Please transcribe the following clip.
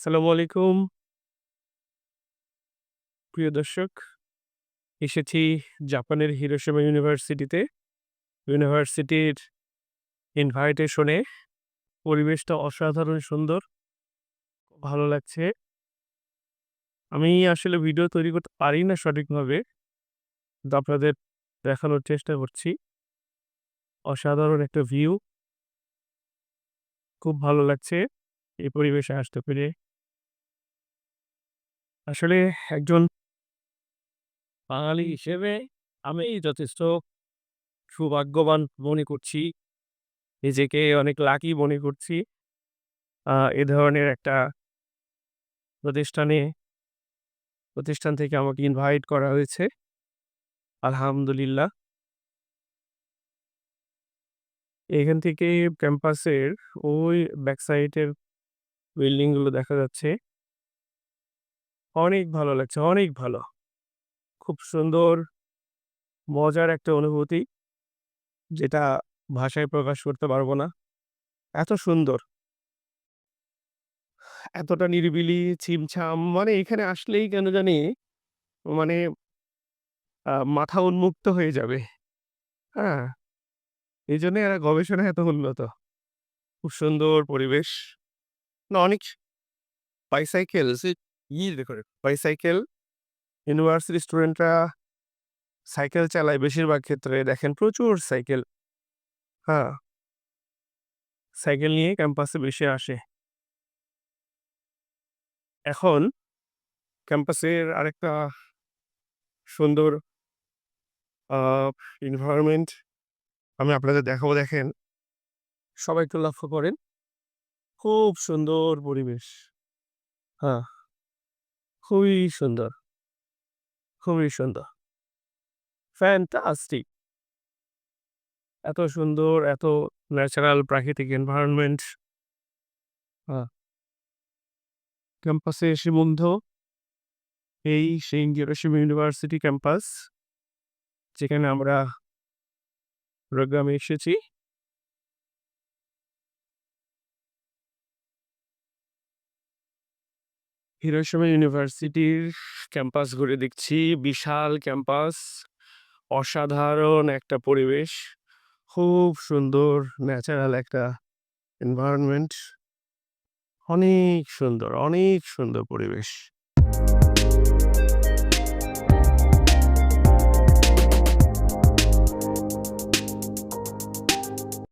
আসসালামু আলাইকুম প্রিয় দর্শক। এসেছি জাপানের হিরোশিমা ইউনিভার্সিটিতে। ইউনিভার্সিটির ইনভাইটেশনে। পরিবেশটা অসাধারণ সুন্দর। ভালো লাগছে। আমি আসলে ভিডিও তৈরি করতে পারি না সঠিকভাবে। কিন্তু আপনাদের দেখানোর চেষ্টা করছি। অসাধারণ একটা ভিউ। খুব ভালো লাগছে এই পরিবেশে আসতে পেরে। আসলে একজন বাঙালি হিসেবে আমি যথেষ্ট সৌভাগ্যবান মনে করছি। নিজেকে অনেক লাকি মনে করছি। এ ধরনের একটা প্রতিষ্ঠানে প্রতিষ্ঠান থেকে আমাকে ইনভাইট করা হয়েছে। আলহামদুলিল্লাহ। এখান থেকে ক্যাম্পাসের ওই ব্যাক সাইডের বিল্ডিং গুলো দেখা যাচ্ছে। অনেক ভালো লাগছে, অনেক ভালো। খুব সুন্দর মজার একটা অনুভূতি যেটা ভাষায় প্রকাশ করতে পারব না। এত সুন্দর, এতটা নিরিবিলি, ছিমছাম মানে এখানে আসলেই কেন জানি মানে মাথা উন্মুক্ত হয়ে যাবে। হ্যাঁ? এজন্যই এরা গবেষণায় এত উন্নত। খুব সুন্দর পরিবেশ। না অনেক বাইসাইকেল বাইসাইকেল ইউনিভার্সিটি স্টুডেন্টরা সাইকেল চালায় বেশিরভাগ ক্ষেত্রে দেখেন প্রচুর সাইকেল। হ্যাঁ, সাইকেল নিয়ে ক্যাম্পাসে বেশি আসে। এখন ক্যাম্পাসের আরেকটা সুন্দর আ এনভায়রনমেন্ট আমি আপনাদের দেখাবো দেখেন। সবাই একটু লক্ষ্য করেন। খুব সুন্দর পরিবেশ। হ্যাঁ, খুবই সুন্দর, খুবই সুন্দর। ফ্যান্টাস্টিক! এত সুন্দর, এত ন্যাচারাল প্রাকৃতিক এনভায়রনমেন্ট। হ্যাঁ, ক্যাম্পাসে এসে বন্ধু এই সেই হিরোশিমা ইউনিভার্সিটি ক্যাম্পাস যেখানে আমরা প্রোগ্রামে এসেছি। হিরোশিমা ইউনিভার্সিটির ক্যাম্পাস ঘুরে দেখছি। বিশাল ক্যাম্পাস, অসাধারণ একটা পরিবেশ। খুব সুন্দর ন্যাচারাল একটা এনভায়রনমেন্ট। অনেক সুন্দর পরিবেশ।